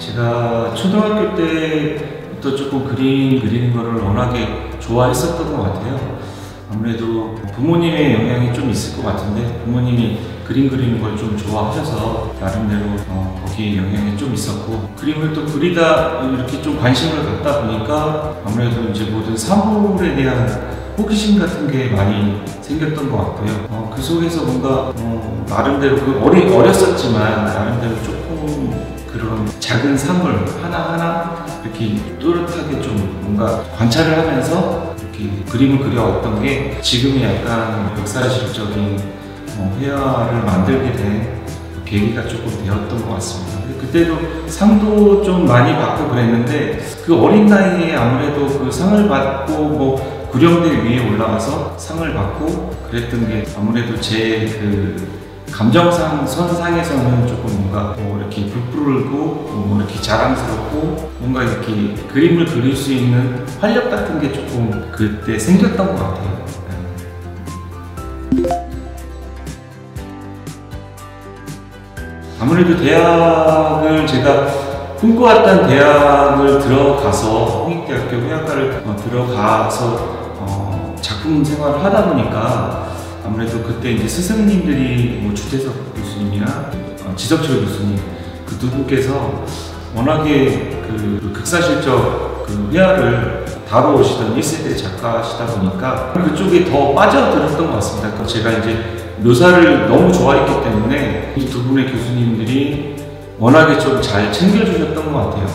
제가 초등학교 때부터 조금 그림 그리는 거를 워낙에 좋아했었던 것 같아요. 아무래도 부모님의 영향이 좀 있을 것 같은데, 부모님이 그림 그리는 걸 좀 좋아하셔서 나름대로 거기에 영향이 좀 있었고, 그림을 또 그리다 이렇게 좀 관심을 갖다 보니까 아무래도 이제 모든 사물에 대한 호기심 같은 게 많이 생겼던 것 같고요. 그 속에서 뭔가 나름대로 어렸었지만 나름대로 조금 그런 작은 사물 하나하나 이렇게 또렷하게 좀 뭔가 관찰을 하면서 이렇게 그림을 그려왔던 게 지금의 약간 역사실적인 회화를 만들게 된 계기가 조금 되었던 것 같습니다. 그때도 상도 좀 많이 받고 그랬는데, 그 어린 나이에 아무래도 그 상을 받고 구령대 위에 올라가서 상을 받고 그랬던 게 아무래도 제 그 감정상 선상에서는 조금 뭔가 이렇게 불풀고 이렇게 자랑스럽고 뭔가 이렇게 그림을 그릴 수 있는 활력 같은 게 조금 그때 생겼던 것 같아요. 아무래도 대학을 제가 꿈꿔왔던 대학을 들어가서 홍익대학교 회화과를 들어가서 작품 생활을 하다 보니까 아무래도 그때 이제 스승님들이 주태석 교수님이나 지석철 교수님 그 두 분께서 워낙에 그 극사실적 그 회화를 다뤄오시던 1세대 작가시다 보니까 그쪽에 더 빠져들었던 것 같습니다. 그러니까 제가 이제 묘사를 너무 좋아했기 때문에 이 두 분의 교수님들이 워낙에 좀 잘 챙겨주셨던 것 같아요.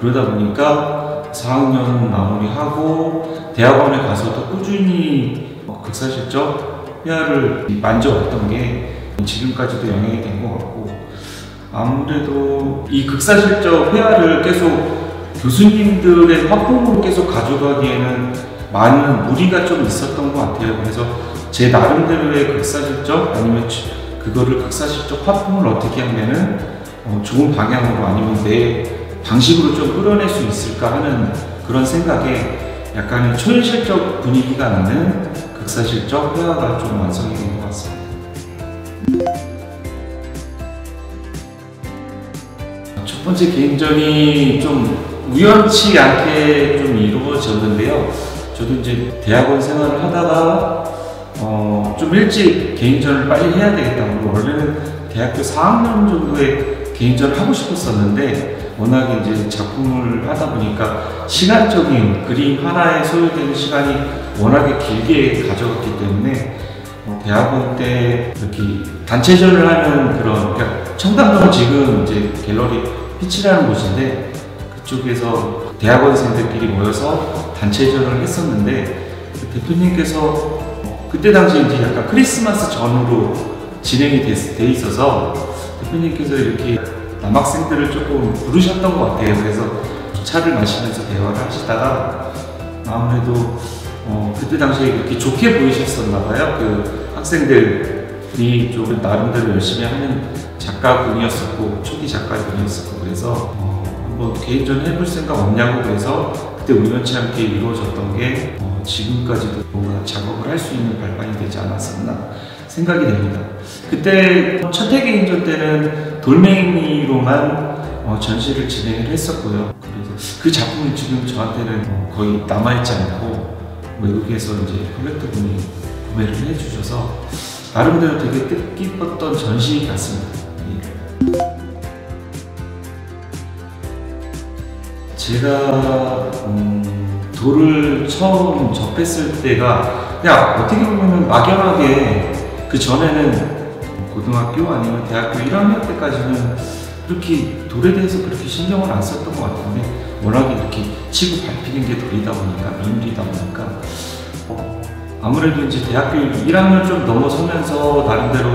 그러다 보니까 4학년 마무리하고 대학원에 가서도 꾸준히 극사실적 회화를 만져왔던 게 지금까지도 영향이 된 것 같고, 아무래도 이 극사실적 회화를 계속 교수님들의 화풍으로 계속 가져가기에는 많은 무리가 좀 있었던 것 같아요. 그래서 제 나름대로의 극사실적 아니면 그거를 극사실적 화풍을 어떻게 하면은 좋은 방향으로 아니면 내 방식으로 좀 끌어낼 수 있을까 하는 그런 생각에 약간의 초현실적 분위기가 나는 극사실적 회화가 좀 완성이 된 것 같습니다. 첫 번째 개인전이 좀 우연치 않게 좀 이루어졌는데요. 저도 이제 대학원 생활을 하다가 좀 일찍 개인전을 빨리 해야 되겠다고, 원래는 대학교 4학년 정도에 개인전을 하고 싶었었는데 워낙에 이제 작품을 하다 보니까 시간적인 그림 하나에 소요되는 시간이 워낙에 길게 가져갔기 때문에 대학원 때 이렇게 단체전을 하는 그런, 그러니까 청담동 지금 이제 갤러리 피치라는 곳인데 그쪽에서 대학원생들끼리 모여서 단체전을 했었는데, 그 대표님께서 그때 당시에 이제 약간 크리스마스 전후로 진행이 돼 있어서 대표님께서 이렇게 남학생들을 조금 부르셨던 것 같아요. 그래서 차를 마시면서 대화를 하시다가 아무래도 그때 당시에 이렇게 좋게 보이셨었나 봐요. 그 학생들이 좀 나름대로 열심히 하는 작가분이었었고 초기 작가분이었었고, 그래서 한번 개인전 해볼 생각 없냐고, 그래서 그때 우연치 않게 이루어졌던 게 지금까지도 뭔가 작업을 할 수 있는 발판이 되지 않았었나 생각이 됩니다. 그때 첫 개인전 때는 돌멩이로만 전시를 진행을 했었고요. 그래서 그 작품이 지금 저한테는 거의 남아있지 않고 외국에서 이제 컬렉터분이 구매를 해주셔서 나름대로 되게 뜻깊었던 전시 같습니다. 제가 돌을 처음 접했을 때가 그냥 어떻게 보면 막연하게, 그 전에는 고등학교 아니면 대학교 1학년 때까지는 그렇게 돌에 대해서 그렇게 신경을 안 썼던 것 같은데, 워낙에 이렇게 치고 밟히는 게 돌이다 보니까, 민물이다 보니까 아무래도 이제 대학교 1학년 좀 넘어서면서 나름대로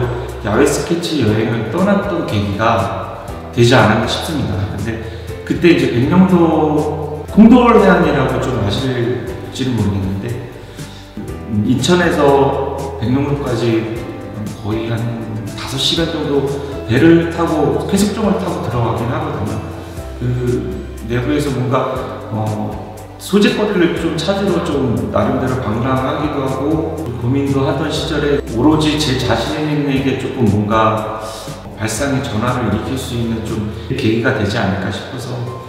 야외 스케치 여행을 떠났던 계기가 되지 않았나 싶습니다. 근데 그때 이제 백령도 콩돌해안이라고 좀 아실지는 모르겠는데, 인천에서 백령도까지 거의 한 5시간 정도 배를 타고 회색종을 타고 들어가긴 하거든요. 그 내부에서 뭔가 소재거리를 좀 찾으러 좀 나름대로 방랑하기도 하고 고민도 하던 시절에 오로지 제 자신에게 조금 뭔가 발상의 전환을 일으킬 수 있는 좀 계기가 되지 않을까 싶어서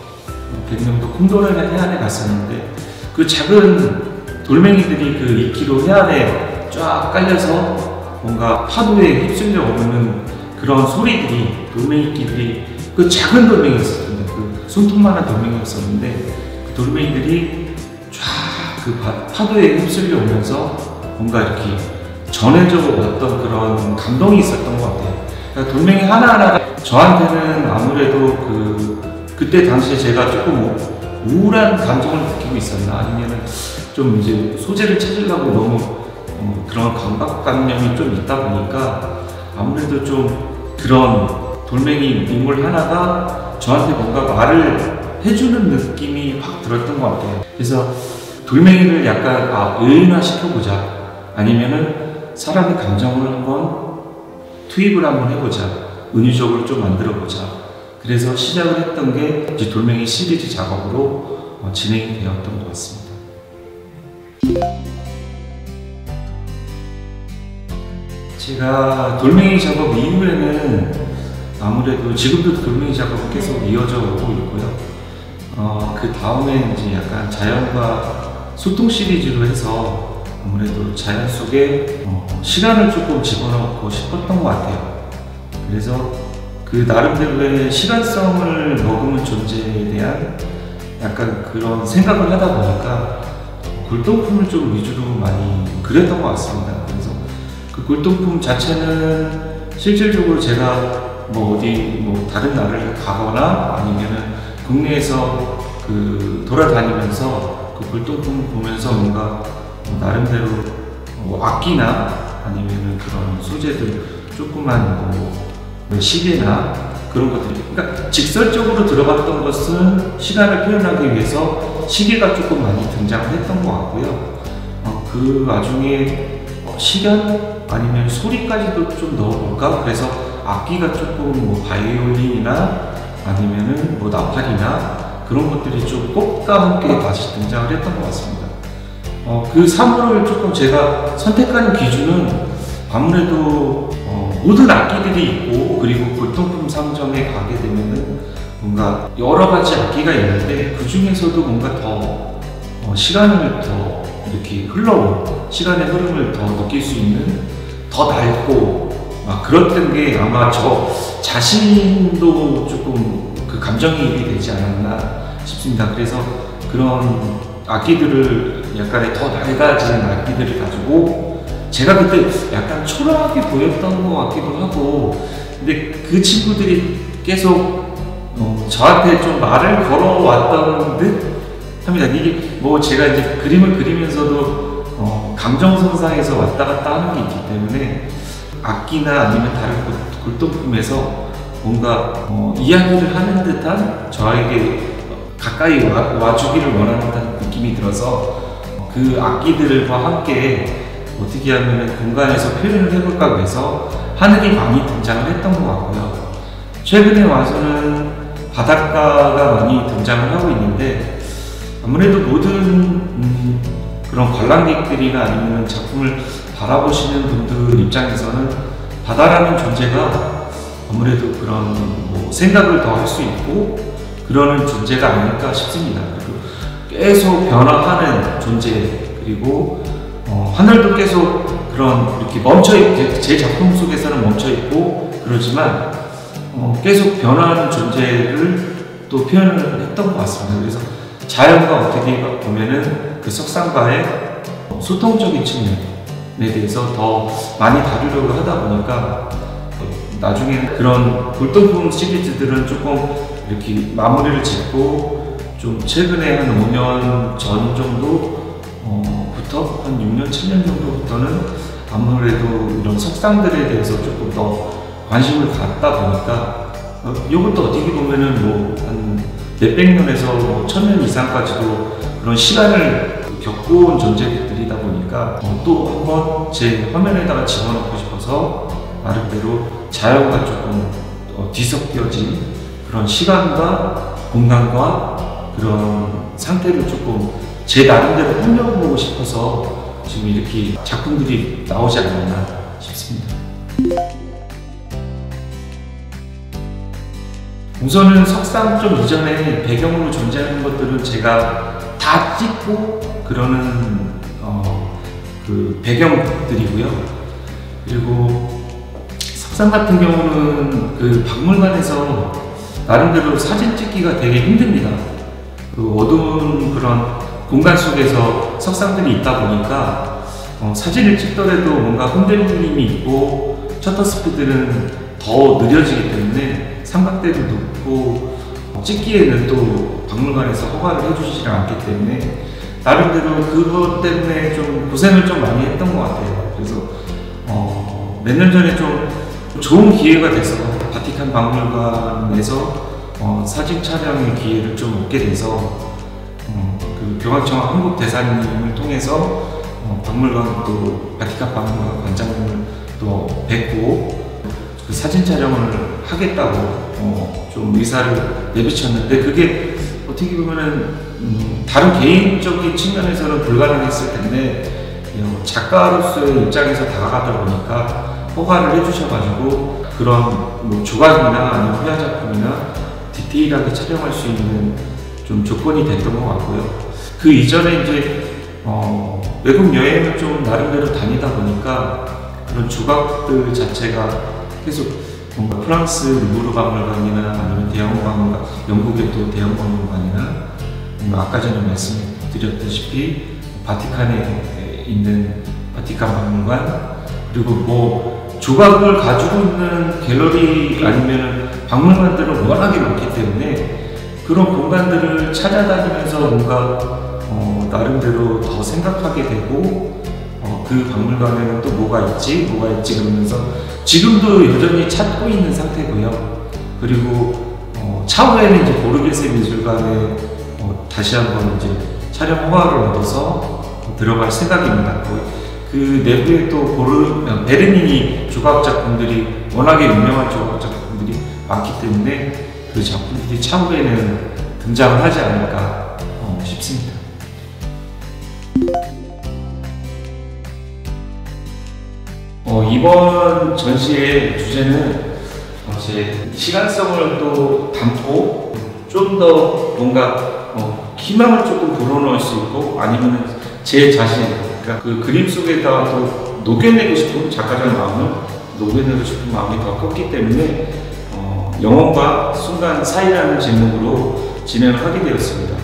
백령도 콩도레 해안에 갔었는데 그 작은 돌멩이들이 그 이끼로 해안에 쫙 깔려서 뭔가 파도에 휩쓸려 오는 그런 소리들이 돌멩이끼들이 그 작은 돌멩이였었는데 그 손톱만한 돌멩이였었는데 그 돌멩이들이 쫙 그 파도에 휩쓸려 오면서 뭔가 이렇게 전해져 왔던 그런 감동이 있었던 것 같아요. 그러니까 돌멩이 하나하나가 저한테는 아무래도 그때 당시에 제가 조금 우울한 감정을 느끼고 있었나 아니면 좀 이제 소재를 찾으려고 너무 그런 강박관념이 좀 있다 보니까 아무래도 좀 그런 돌멩이 인물 하나가 저한테 뭔가 말을 해주는 느낌이 확 들었던 것 같아요. 그래서 돌멩이를 약간 의인화 시켜보자 아니면은 사람의 감정을 한번 투입을 한번 해보자 은유적으로 좀 만들어보자 그래서 시작을 했던 게 이제 돌멩이 시리즈 작업으로 진행이 되었던 것 같습니다. 제가 돌멩이 작업 이후에는 아무래도 지금도 돌멩이 작업은 계속 이어져 오고 있고요. 그 다음에 이제 약간 자연과 소통 시리즈로 해서 아무래도 자연 속에 시간을 조금 집어넣고 싶었던 것 같아요. 그래서 그 나름대로의 시간성을 머금은 존재에 대한 약간 그런 생각을 하다 보니까 골동품을 좀 위주로 많이 그렸던 것 같습니다. 그래서 그 골동품 자체는 실질적으로 제가 어디 다른 나라를 가거나 아니면은 국내에서 돌아다니면서 그 골동품을 보면서 뭔가 나름대로 악기나 아니면은 그런 소재들 조그만 시계나 그런 것들이 그러니까 직설적으로 들어갔던 것은 시간을 표현하기 위해서 시계가 조금 많이 등장을 했던 것 같고요. 그 와중에 시간 아니면 소리까지도 좀 넣어볼까? 그래서 악기가 조금 바이올린이나 아니면은 나팔이나 그런 것들이 좀 꽃과 함께 다시 등장을 했던 것 같습니다. 그 사물을 조금 제가 선택하는 기준은 아무래도 모든 악기들이 있고 그리고 골동품 상점에 가게 되면은 뭔가 여러 가지 악기가 있는데 그 중에서도 뭔가 더 시간을 더 이렇게 흘러온 시간의 흐름을 더 느낄 수 있는 더 밝고 막 그랬던 게 아마 저 자신도 조금 그 감정이입이 되지 않았나 싶습니다. 그래서 그런 악기들을 약간의 더 낡아진 악기들을 가지고 제가 그때 약간 초라하게 보였던 것 같기도 하고 근데 그 친구들이 계속 저한테 좀 말을 걸어왔던 듯 합니다. 이게 제가 이제 그림을 그리면서도 감정선상에서 왔다 갔다 하는 게 있기 때문에 악기나 아니면 다른 골동품에서 뭔가 이야기를 하는 듯한 저에게 가까이 와주기를 원하는 듯한 느낌이 들어서 그 악기들과 함께 어떻게 하면 공간에서 표현을 해볼까 해서 하늘이 많이 등장을 했던 것 같고요. 최근에 와서는 바닷가가 많이 등장을 하고 있는데 아무래도 모든 그런 관람객들이나 아니면 작품을 바라보시는 분들 입장에서는 바다라는 존재가 아무래도 그런 생각을 더 할 수 있고 그러는 존재가 아닐까 싶습니다. 그리고 계속 변화하는 존재 그리고 하늘도 계속 그런 이렇게 멈춰있고 제 작품 속에서는 멈춰있고 그러지만 계속 변화하는 존재를 또 표현을 했던 것 같습니다. 그래서 자연과 어떻게 보면은 그 석상과의 소통적인 측면에 대해서 더 많이 다루려고 하다 보니까 나중에 그런 골동품 시리즈들은 조금 이렇게 마무리를 짓고 좀 최근에 한 5년 전 정도부터 한 6년, 7년 정도부터는 아무래도 이런 석상들에 대해서 조금 더 관심을 갖다 보니까 이것도 어떻게 보면은 한 몇백 년에서 1000년 이상까지도 그런 시간을 겪어온 존재들이다 보니까 또 한번 제 화면에다가 집어넣고 싶어서 나름대로 자연과 조금 뒤섞여진 그런 시간과 공간과 그런 상태를 조금 제 나름대로 꾸며보고 싶어서 지금 이렇게 작품들이 나오지 않았나 싶습니다. 우선은 석상 좀 이전에 배경으로 존재하는 것들은 제가 다 찍고 그러는 그 배경들이고요. 그리고 석상 같은 경우는 그 박물관에서 나름대로 사진 찍기가 되게 힘듭니다. 그 어두운 그런 공간 속에서 석상들이 있다 보니까 사진을 찍더라도 뭔가 흔들림이 있고 셔터 스피드는 더 느려지기 때문에 삼각대도 높고 찍기에는 또 박물관에서 허가를 해주시지 않기 때문에 나름대로 그것 때문에 좀 고생을 좀 많이 했던 것 같아요. 그래서 몇 년 전에 좀 좋은 기회가 돼서 바티칸 박물관에서 사진 촬영의 기회를 좀 얻게 돼서 그 교황청 한국 대사님을 통해서 박물관 또 바티칸 박물관 관장님을 또 뵙고 그 사진 촬영을 하겠다고 좀 의사를 내비쳤는데 그게 어떻게 보면은 다른 개인적인 측면에서는 불가능했을 텐데 작가로서의 입장에서 다가가다 보니까 허가를 해주셔가지고 그런 뭐 조각이나 아니면 회화 작품이나 디테일하게 촬영할 수 있는 좀 조건이 됐던 것 같고요. 그 이전에 이제 외국 여행을 좀 나름대로 다니다 보니까 그런 조각들 자체가 계속 뭔가 프랑스 루브르 박물관이나 아니면 대형 박물관, 영국의 또 대형 박물관이나 아까 전에 말씀드렸다시피 바티칸에 있는 바티칸 박물관 그리고 뭐 조각을 가지고 있는 갤러리 아니면 박물관들은 워낙에 많기 때문에 그런 공간들을 찾아다니면서 뭔가 나름대로 더 생각하게 되고 그 박물관에는 또 뭐가 있지 그러면서 지금도 여전히 찾고 있는 상태고요. 그리고 차후에는 이제 보르게세 미술관에 다시 한번 이제 촬영 허가를 얻어서 들어갈 생각입니다. 그 내부에 또 베르니니 조각 작품들이 워낙에 유명한 조각 작품들이 많기 때문에 그 작품들이 차후에는 등장을 하지 않을까 싶습니다. 이번 전시의 주제는 제 시간성을 또 담고 좀 더 뭔가 희망을 조금 불어넣을 수 있고 아니면 제 자신, 그러니까 그 그림 속에다가 또 녹여내고 싶은 작가적 마음을 녹여내고 싶은 마음이 더 컸기 때문에 영혼과 순간 사이라는 제목으로 진행을 하게 되었습니다.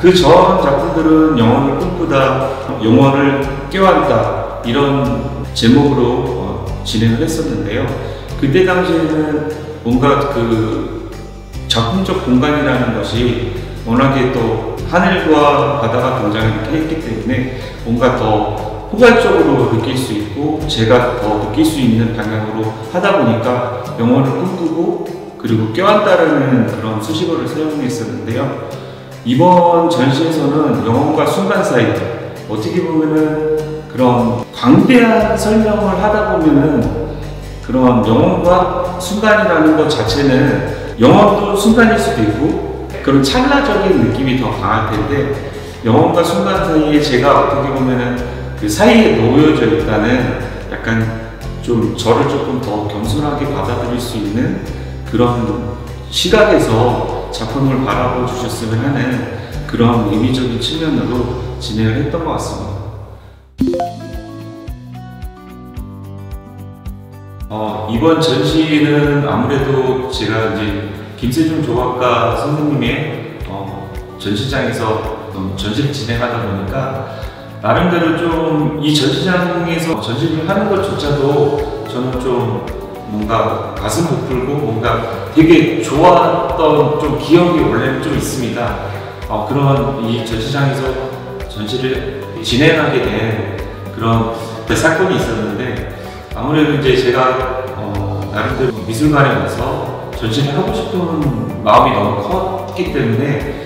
그 전 작품들은 영혼을 꿈꾸다, 영혼을 껴안다 이런 제목으로 진행을 했었는데요. 그때 당시에는 뭔가 그 작품적 공간이라는 것이 워낙에 또 하늘과 바다가 등장을 했기 때문에 뭔가 더 포괄적으로 느낄 수 있고 제가 더 느낄 수 있는 방향으로 하다 보니까 영혼을 꿈꾸고 그리고 껴안다라는 그런 수식어를 사용했었는데요. 이번 전시에서는 영혼과 순간 사이 어떻게 보면은 그런 광대한 설명을 하다 보면은 그런 영혼과 순간이라는 것 자체는 영혼도 순간일 수도 있고 그런 찰나적인 느낌이 더 강할 텐데 영혼과 순간 사이에 제가 어떻게 보면은 그 사이에 놓여져 있다는 약간 좀 저를 조금 더 겸손하게 받아들일 수 있는 그런 시각에서 작품을 바라봐 주셨으면 하는 그런 의미적인 측면으로 진행을 했던 것 같습니다. 이번 전시는 아무래도 제가 이제 김세중 조각가 선생님의 전시장에서 전시를 진행하다 보니까 나름대로 좀 이 전시장에서 전시를 하는 것조차도 저는 좀 뭔가 가슴 부풀고 뭔가 되게 좋았던 좀 기억이 원래는 좀 있습니다. 그런 이 전시장에서 전시를 진행하게 된 그런 사건이 있었는데 아무래도 이제 제가 나름대로 미술관에 가서 전시를 하고 싶은 마음이 너무 컸기 때문에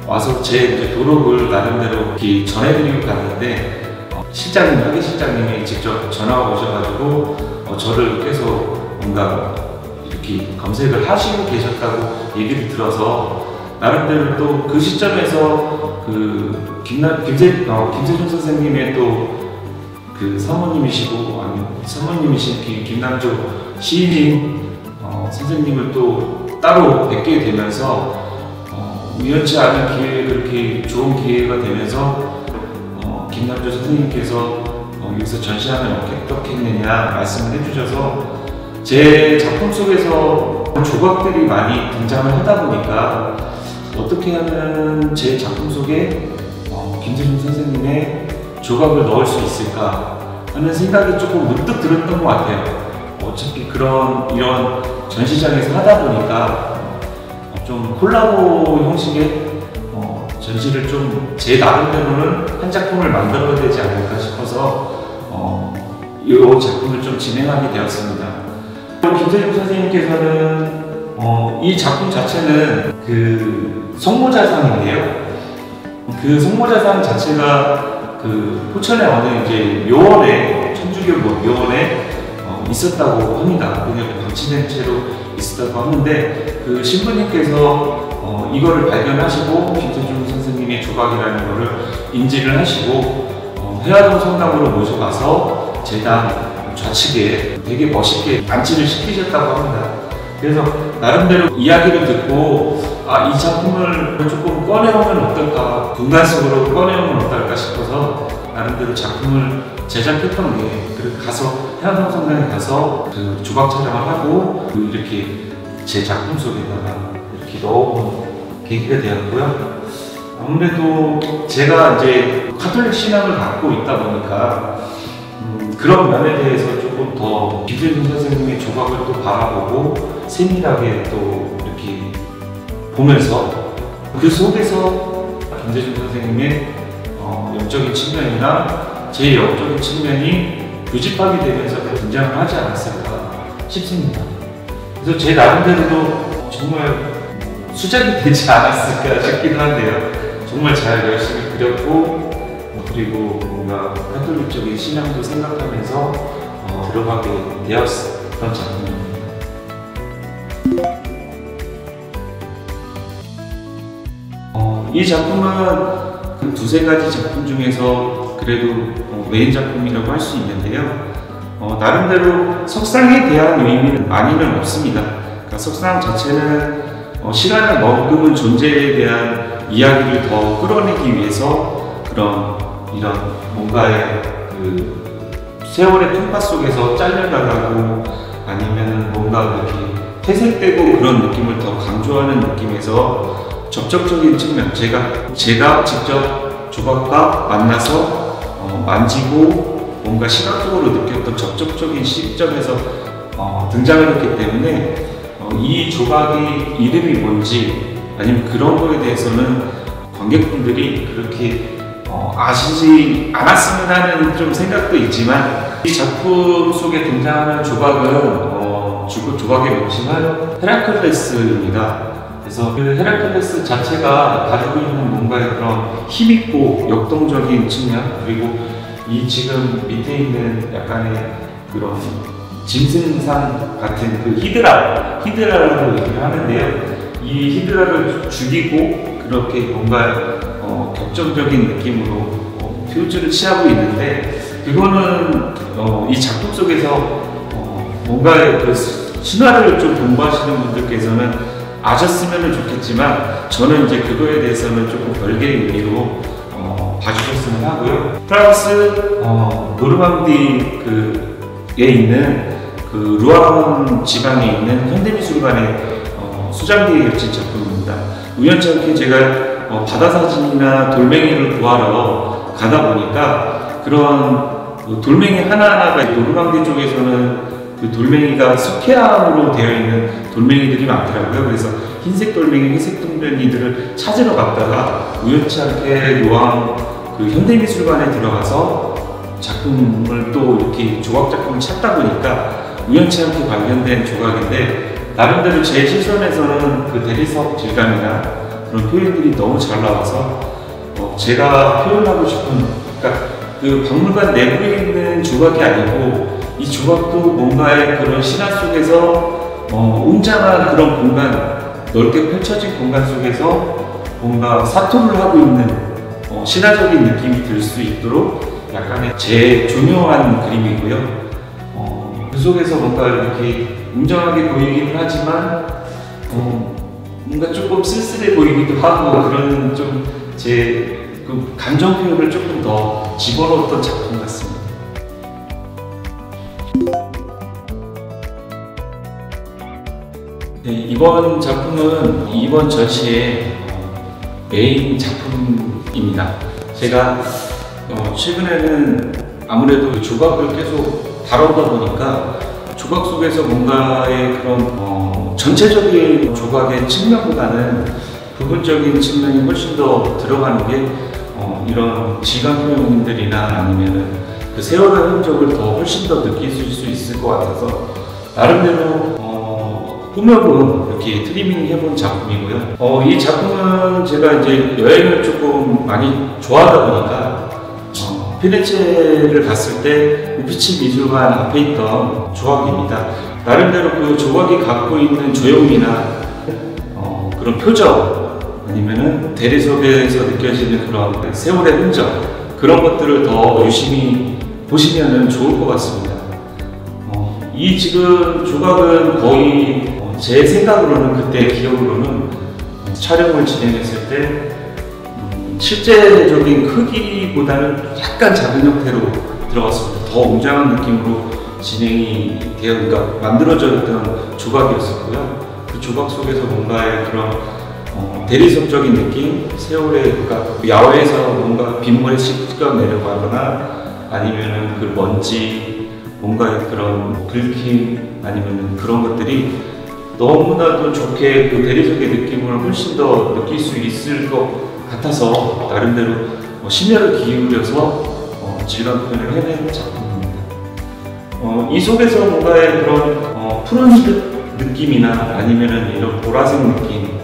와서 제 이제 도록을 나름대로 이렇게 전해드리고 갔는데 하계 실장님이 직접 전화가 오셔가지고 저를 계속 뭔가 이렇게 검색을 하시고 계셨다고 얘기를 들어서 나름대로 또 그 시점에서 그 김세중 선생님의 또 그 사모님이시고 아니면 사모님이신 김남조 시인인 선생님을 또 따로 뵙게 되면서 우연치 않은 기회에 그렇게 좋은 기회가 되면서 김남조 선생님께서 여기서 전시하면 어떻겠느냐 말씀을 해주셔서 제 작품 속에서 조각들이 많이 등장을 하다 보니까 어떻게 하면 제 작품 속에 김재중 선생님의 조각을 넣을 수 있을까 하는 생각이 조금 문득 들었던 것 같아요. 어차피 이런 전시장에서 하다 보니까 좀 콜라보 형식의 전시를 좀 제 나름대로는 한 작품을 만들어야 되지 않을까 싶어서 이 작품을 좀 진행하게 되었습니다. 김재중 선생님께서는 이 작품 자체는 그 성모자상인데요. 그 성모자상 자체가 그 포천의 어느 이제 묘원에 천주교 묘원에 있었다고 합니다. 그냥 방치된 채로 있었다고 하는데 그 신부님께서 이거를 발견하시고 김재중 선생님의 조각이라는 거를 인지를 하시고 회화동 성당으로 모셔가서 재단 좌측에 되게 멋있게 안치를 시키셨다고 합니다. 그래서 나름대로 이야기를 듣고 이 작품을 조금 꺼내오면 어떨까, 공간 속으로 꺼내오면 어떨까 싶어서 나름대로 작품을 제작했던 게, 그리고 가서 회화동 성당에 가서 그 조각 촬영을 하고 이렇게 제 작품 속에다가 이렇게 넣어본 계기가 되었고요. 아무래도 제가 이제 카톨릭 신앙을 갖고 있다 보니까 그런 면에 대해서 조금 더 김재중 선생님의 조각을 또 바라보고 세밀하게 또 이렇게 보면서 그 속에서 김재중 선생님의 영적인 측면이나 제 영적인 측면이 교집합이 되면서 등장을 하지 않았을까 싶습니다. 그래서 제 나름대로도 정말 수작이 되지 않았을까 싶기도 한데요. 정말 잘 열심히 그렸고 그리고 뭔가 카톨릭적인 신앙도 생각하면서 들어가게 되었던 작품입니다. 이 작품은 그 두세 가지 작품 중에서 그래도 메인 작품이라고 할 수 있는데요. 나름대로 석상에 대한 의미는 많이는 없습니다. 그러니까 석상 자체는 시간을 머금은 존재에 대한 이야기를 더 끌어내기 위해서 이런 뭔가의 그 세월의 틈바 속에서 잘려나가고 아니면 뭔가 이렇게 퇴색되고 그런 느낌을 더 강조하는 느낌에서 접촉적인 측면, 제가 직접 조각과 만나서 만지고 뭔가 시각적으로 느꼈던 접촉적인 시점에서 등장을 했기 때문에 이 조각이 이름이 뭔지 아니면 그런 거에 대해서는 관객분들이 그렇게 아시지 않았으면 하는 좀 생각도 있지만, 이 작품 속에 등장하는 조각은 조각의 명칭은 헤라클레스입니다. 그래서 그 헤라클레스 자체가 가지고 있는 뭔가의 그런 힘있고 역동적인 측면, 그리고 이 지금 밑에 있는 약간의 그런 짐승상 같은 그 히드라라고 얘기를 하는데요. 이 히드라를 죽이고 그렇게 뭔가 격정적인 느낌으로 표주를 취하고 있는데, 그거는 이 작품 속에서 뭔가의 그 신화를 좀 공부하시는 분들께서는 아셨으면 좋겠지만, 저는 이제 그거에 대해서는 조금 별개의 의미로 봐주셨으면 하고요. 프랑스 노르망디에 있는 그 루앙 지방에 있는 현대미술관의 수장대에 겹친 작품입니다. 우연치 않게 제가 바다 사진이나 돌멩이를 구하러 가다 보니까 그런 돌멩이 하나하나가 노르망디 쪽에서는 그 돌멩이가 석회암으로 되어 있는 돌멩이들이 많더라고요. 그래서 흰색 돌멩이, 회색 돌멩이들을 찾으러 갔다가 우연치 않게 루앙 그 현대미술관에 들어가서 작품을 또 이렇게 조각 작품을 찾다 보니까 우연치 않게 발견된 조각인데, 나름대로 제 시선에서는 그 대리석 질감이나 그런 표현들이 너무 잘 나와서 제가 표현하고 싶은, 그러니까 그 박물관 내부에 있는 조각이 아니고 이 조각도 뭔가의 그런 신화 속에서 웅장한 그런 공간, 넓게 펼쳐진 공간 속에서 뭔가 사토를 하고 있는 신화적인 느낌이 들 수 있도록 약간의 제 중요한 그림이고요. 그 속에서 뭔가 이렇게 웅장하게 보이긴 하지만 뭔가 조금 쓸쓸해 보이기도 하고 그런 좀 제 그 감정 표현을 조금 더 집어넣었던 작품 같습니다. 네, 이번 작품은 이번 전시의 메인 작품입니다. 제가 최근에는 아무래도 조각을 계속 다루다 보니까 조각 속에서 뭔가의 그런 전체적인 조각의 측면보다는 부분적인 측면이 훨씬 더 들어가는 게 이런 질감 표현들이나 아니면은 그 세월의 흔적을 더 훨씬 더 느끼실 수 있을 것 같아서 나름대로 꾸며본 이렇게 트리밍 해본 작품이고요. 이 작품은 제가 이제 여행을 조금 많이 좋아하다 보니까 피렌체를 갔을 때 우피치 미술관 앞에 있던 조각입니다. 나름대로 그 조각이 갖고 있는 조형이나 그런 표정 아니면은 대리석에서 느껴지는 그런 세월의 흔적 그런 것들을 더 유심히 보시면은 좋을 것 같습니다. 이 지금 조각은 거의 제 생각으로는 그때 기억으로는 촬영을 진행했을 때 실제적인 크기보다는 약간 작은 형태로 들어갔습니다. 더 웅장한 느낌으로 진행이 되어 그러니까 만들어져 있던 조각이었었고요. 그 조각 속에서 뭔가의 그런 대리석적인 느낌, 세월의 그러니까 야외에서 뭔가 빗물에 씻겨 내려가거나 아니면은 그 먼지, 뭔가의 그런 긁힘 아니면은 그런 것들이 너무나도 좋게 그 대리석의 느낌을 훨씬 더 느낄 수 있을 것 같아서 나름대로 심혈을 기울여서 질감 표현을 해낸 작품입니다. 이 속에서 뭔가의 그런 푸른 느낌이나 아니면은 이런 보라색 느낌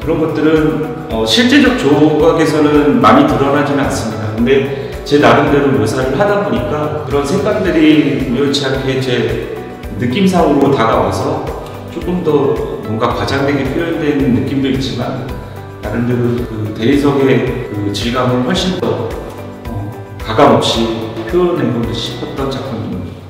그런 것들은 실제적 조각에서는 많이 드러나지는 않습니다. 근데 제 나름대로 묘사를 하다 보니까 그런 색감들이 우연치 않게 제 느낌상으로 다가와서 조금 더 뭔가 과장되게 표현되는 느낌도 있지만 나름대로 그 대리석의 그 질감을 훨씬 더 가감없이 표현해보고 싶었던 작품입니다.